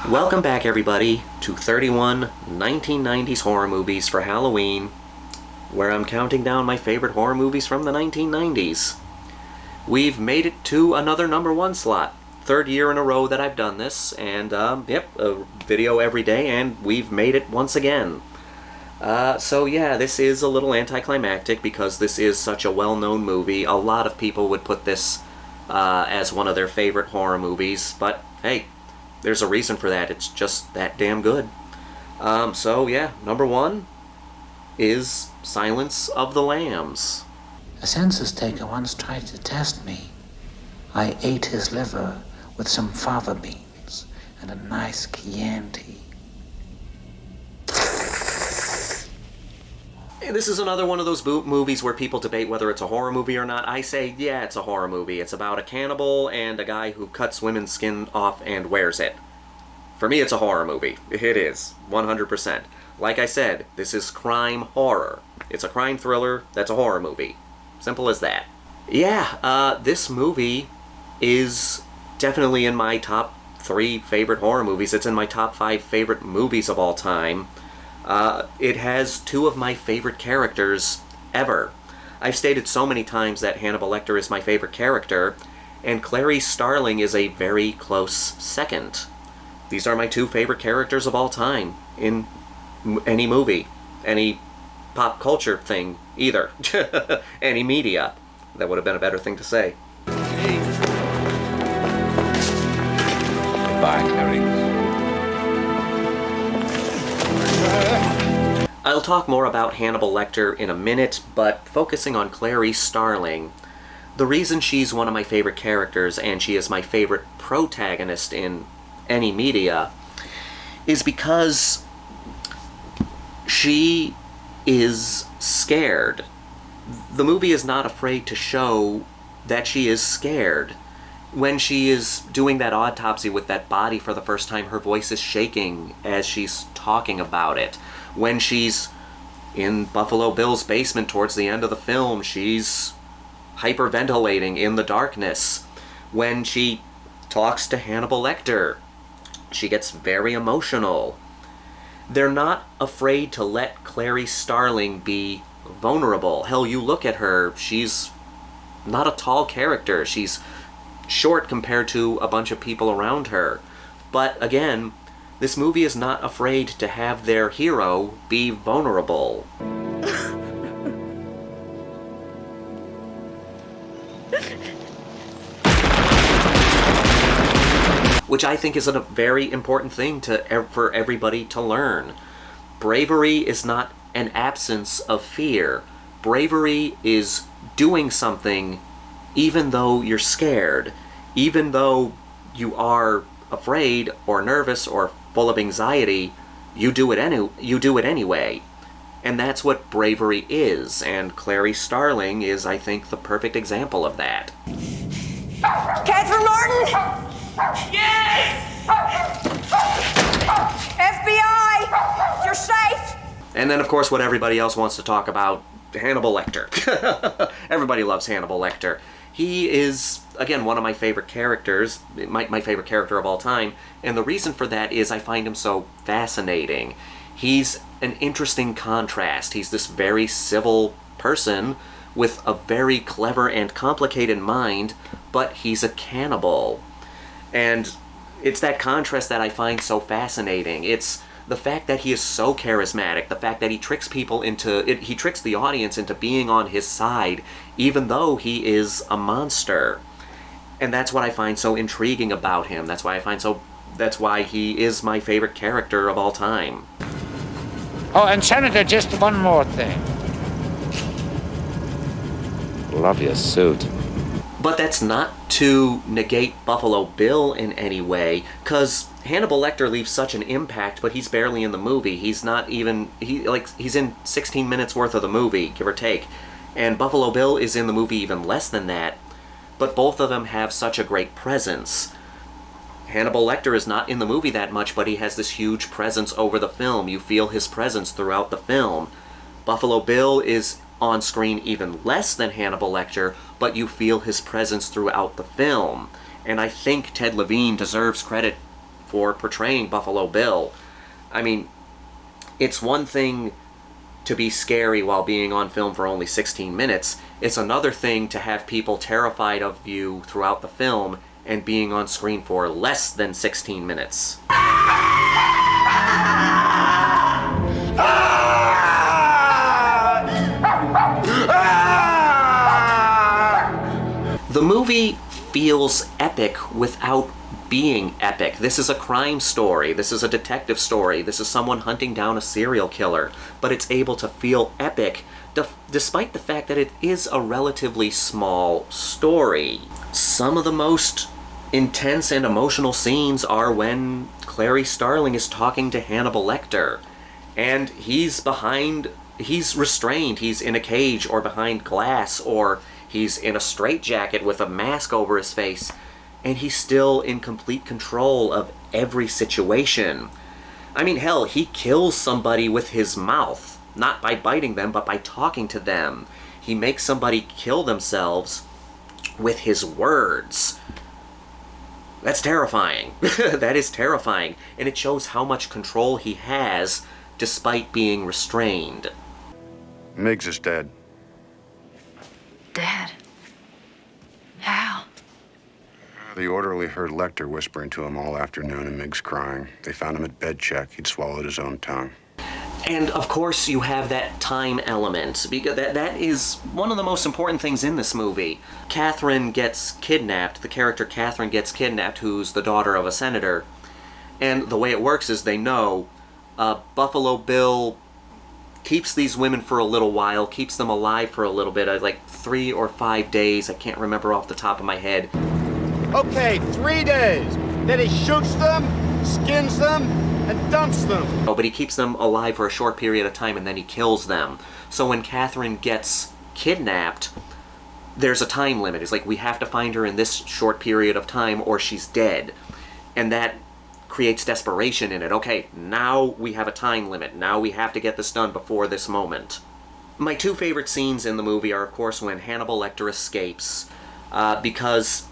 Welcome back, everybody, to 31 1990s horror movies for Halloween, where I'm counting down my favorite horror movies from the 1990s. We've made it to another number one slot. Third year in a row that I've done this, and, a video every day, and we've made it once again. So yeah, this is a little anticlimactic because this is such a well-known movie. A lot of people would put this as one of their favorite horror movies, but hey, there's a reason for that. It's just that damn good. So yeah, number one is Silence of the Lambs. A census taker once tried to test me. I ate his liver with some fava beans and a nice Chianti. This is another one of those movies where people debate whether it's a horror movie or not. I say, yeah, it's a horror movie. It's about a cannibal and a guy who cuts women's skin off and wears it. For me, it's a horror movie. It is, 100%. Like I said, this is crime horror. It's a crime thriller that's a horror movie. Simple as that. Yeah, this movie is definitely in my top 3 favorite horror movies. It's in my top 5 favorite movies of all time. It has 2 of my favorite characters ever. I've stated so many times that Hannibal Lecter is my favorite character, and Clarice Starling is a very close second. These are my 2 favorite characters of all time in any movie, any pop culture thing, either. Any media. That would have been a better thing to say. Goodbye, Clarice. I'll talk more about Hannibal Lecter in a minute, but focusing on Clarice Starling, the reason she's one of my favorite characters and she is my favorite protagonist in any media is because she is scared. The movie is not afraid to show that she is scared. When she is doing that autopsy with that body for the first time, her voice is shaking as she's talking about it. When she's in Buffalo Bill's basement towards the end of the film, she's hyperventilating in the darkness. When she talks to Hannibal Lecter, she gets very emotional. They're not afraid to let Clarice Starling be vulnerable. Hell, you look at her, she's not a tall character. She's short compared to a bunch of people around her. But again, this movie is not afraid to have their hero be vulnerable. Which I think is a very important thing for everybody to learn. Bravery is not an absence of fear. Bravery is doing something even though you're scared, even though you are afraid or nervous or full of anxiety, you do it anyway. And that's what bravery is, and Clarice Starling is, I think, the perfect example of that. Catherine Martin! Yes! FBI! You're safe! And then, of course, what everybody else wants to talk about, Hannibal Lecter. Everybody loves Hannibal Lecter. He is, again, one of my favorite characters, my favorite character of all time, and the reason for that is I find him so fascinating. He's an interesting contrast. He's this very civil person with a very clever and complicated mind, but he's a cannibal. And it's that contrast that I find so fascinating. It's the fact that he is so charismatic, the fact that he tricks people he tricks the audience into being on his side, even though he is a monster. And that's what I find so intriguing about him. That's why he is my favorite character of all time. Oh, and Senator, just one more thing. Love your suit. But that's not to negate Buffalo Bill in any way, because Hannibal Lecter leaves such an impact, but he's barely in the movie. He's in 16 minutes worth of the movie, give or take. And Buffalo Bill is in the movie even less than that, but both of them have such a great presence. Hannibal Lecter is not in the movie that much, but he has this huge presence over the film. You feel his presence throughout the film. Buffalo Bill is on screen even less than Hannibal Lecter, but you feel his presence throughout the film. And I think Ted Levine deserves credit for portraying Buffalo Bill. I mean, it's one thing to be scary while being on film for only 16 minutes. It's another thing to have people terrified of you throughout the film and being on screen for less than 16 minutes. The movie feels epic without being epic. This is a crime story. This is a detective story. This is someone hunting down a serial killer. But it's able to feel epic despite the fact that it is a relatively small story. Some of the most intense and emotional scenes are when Clarice Starling is talking to Hannibal Lecter. And he's restrained. He's in a cage or behind glass, or he's in a straitjacket with a mask over his face, and he's still in complete control of every situation. I mean, hell, he kills somebody with his mouth. Not by biting them, but by talking to them. He makes somebody kill themselves with his words. That's terrifying. That is terrifying. And it shows how much control he has despite being restrained. Miggs is dead. Dad? How? The orderly heard Lecter whispering to him all afternoon and Miggs crying. They found him at bed check. He'd swallowed his own tongue. And of course you have that time element, because that is one of the most important things in this movie. Catherine gets kidnapped, the character Catherine gets kidnapped, who's the daughter of a senator. And the way it works is they know Buffalo Bill keeps these women for a little while, keeps them alive for a little bit, like 3 or 5 days, I can't remember off the top of my head. Okay, 3 days. Then he shoots them, skins them, and dumps them. Oh, but he keeps them alive for a short period of time and then he kills them. So when Catherine gets kidnapped, there's a time limit. It's like, we have to find her in this short period of time or she's dead. And that creates desperation in it. Okay, now we have a time limit. Now we have to get this done before this moment. My 2 favorite scenes in the movie are, of course, when Hannibal Lecter escapes. Because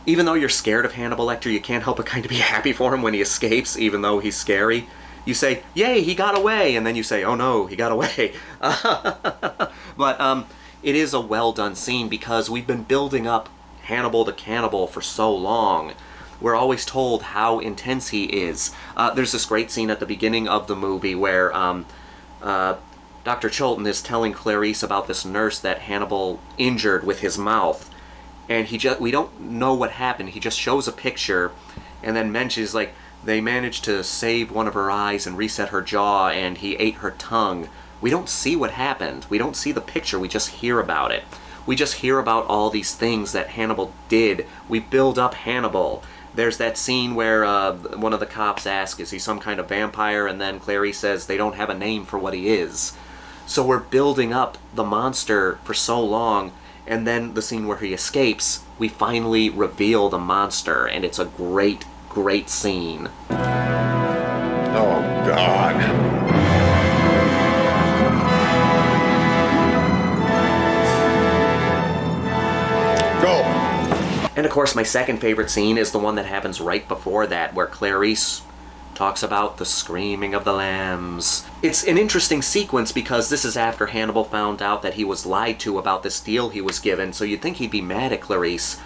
even though you're scared of Hannibal Lecter, you can't help but kind of be happy for him when he escapes, even though he's scary. You say, yay, he got away, and then you say, oh no, he got away. But it is a well-done scene because we've been building up Hannibal the Cannibal for so long. We're always told how intense he is. There's this great scene at the beginning of the movie where Dr. Chilton is telling Clarice about this nurse that Hannibal injured with his mouth. And we don't know what happened. He just shows a picture and then mentions, like, they managed to save one of her eyes and reset her jaw and he ate her tongue. We don't see what happened. We don't see the picture. We just hear about it. We just hear about all these things that Hannibal did. We build up Hannibal. There's that scene where one of the cops asks, is he some kind of vampire? And then Clarice says they don't have a name for what he is. So we're building up the monster for so long. And then the scene where he escapes, we finally reveal the monster, and it's a great, great scene. Oh, God. Go! And of course, my second favorite scene is the one that happens right before that, where Clarice talks about the screaming of the lambs. It's an interesting sequence because this is after Hannibal found out that he was lied to about this deal he was given, so you'd think he'd be mad at Clarice.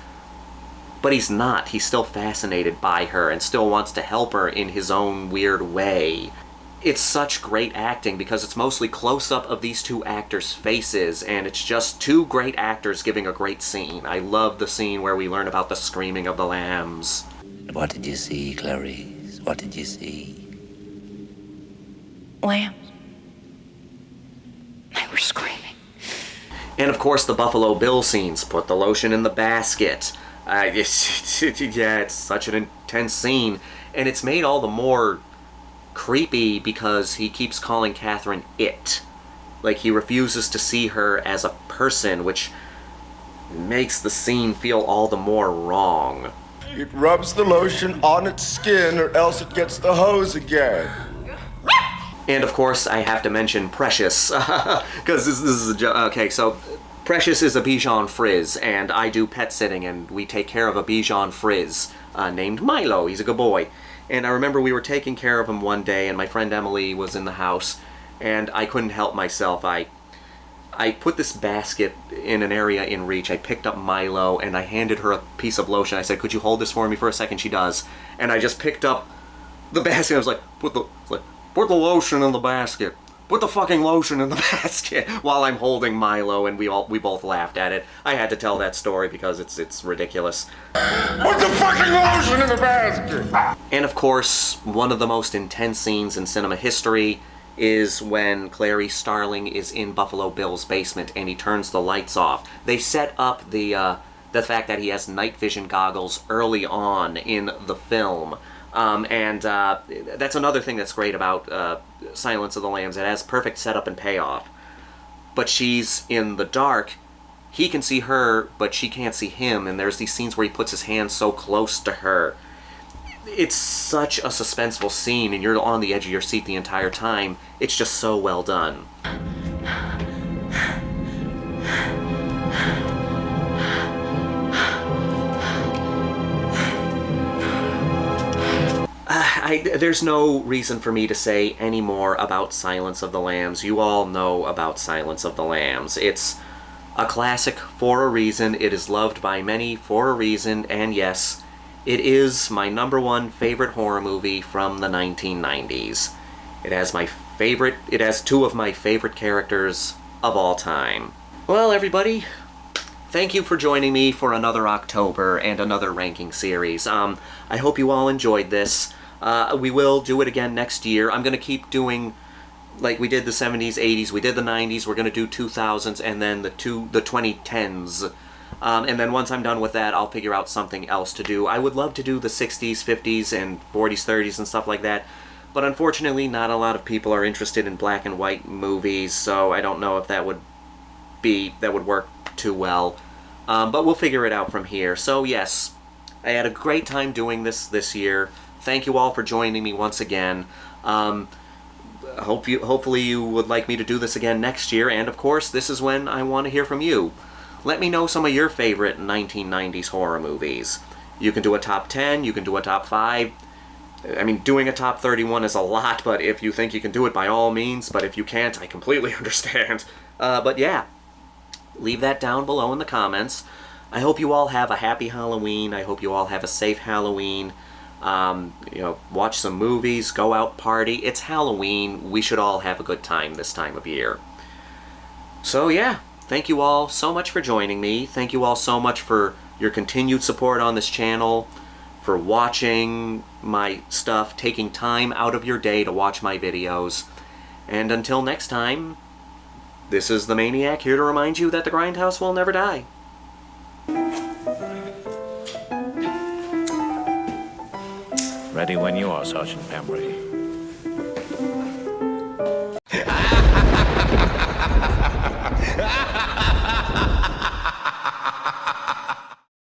But he's not. He's still fascinated by her and still wants to help her in his own weird way. It's such great acting because it's mostly close-up of these 2 actors' faces, and it's just 2 great actors giving a great scene. I love the scene where we learn about the screaming of the lambs. What did you see, Clarice? What did you see? Lambs. They were screaming. And of course the Buffalo Bill scenes. Put the lotion in the basket. It's such an intense scene. And it's made all the more creepy because he keeps calling Catherine it. Like, he refuses to see her as a person, which makes the scene feel all the more wrong. It rubs the lotion on its skin or else it gets the hose again. And of course, I have to mention Precious, because this is a joke. Okay, so Precious is a Bichon Frise, and I do pet sitting, and we take care of a Bichon Frise named Milo. He's a good boy. And I remember we were taking care of him one day, and my friend Emily was in the house, and I couldn't help myself. I put this basket in an area in reach. I picked up Milo, and I handed her a piece of lotion. I said, "Could you hold this for me for a second?" She does. And I just picked up the basket. I was like, put the lotion in the basket. Put the fucking lotion in the basket while I'm holding Milo, and we both laughed at it. I had to tell that story because it's ridiculous. Put the fucking lotion in the basket! And of course, one of the most intense scenes in cinema history is when Clarice Starling is in Buffalo Bill's basement and he turns the lights off. They set up the fact that he has night vision goggles early on in the film. And that's another thing that's great about Silence of the Lambs. It has perfect setup and payoff. But she's in the dark. He can see her, but she can't see him. And there's these scenes where he puts his hand so close to her. It's such a suspenseful scene, and you're on the edge of your seat the entire time. It's just so well done. There's no reason for me to say any more about Silence of the Lambs. You all know about Silence of the Lambs. It's a classic for a reason. It is loved by many for a reason, and yes, it is my #1 favorite horror movie from the 1990s. It has two of my favorite characters of all time. Well, everybody, thank you for joining me for another October and another ranking series. I hope you all enjoyed this. We will do it again next year. I'm going to keep doing, like we did the 70s, 80s, we did the 90s, we're going to do 2000s, and then the 2010s. And then once I'm done with that, I'll figure out something else to do. I would love to do the 60s, 50s, and 40s, 30s, and stuff like that. But unfortunately, not a lot of people are interested in black and white movies, so I don't know if that would work too well. But we'll figure it out from here. So yes, I had a great time doing this year. Thank you all for joining me once again. Hopefully you would like me to do this again next year, and of course, this is when I want to hear from you. Let me know some of your favorite 1990s horror movies. You can do a top 10, you can do a top 5. I mean, doing a top 31 is a lot, but if you think you can do it, by all means. But if you can't, I completely understand. But yeah, leave that down below in the comments. I hope you all have a happy Halloween. I hope you all have a safe Halloween. Watch some movies, go out, party. It's Halloween. We should all have a good time this time of year. So yeah, thank you all so much for joining me. Thank you all so much for your continued support on this channel, for watching my stuff, taking time out of your day to watch my videos. And until next time, this is the Maniac here to remind you that the Grindhouse will never die. Ready when you are, Sergeant Pembry.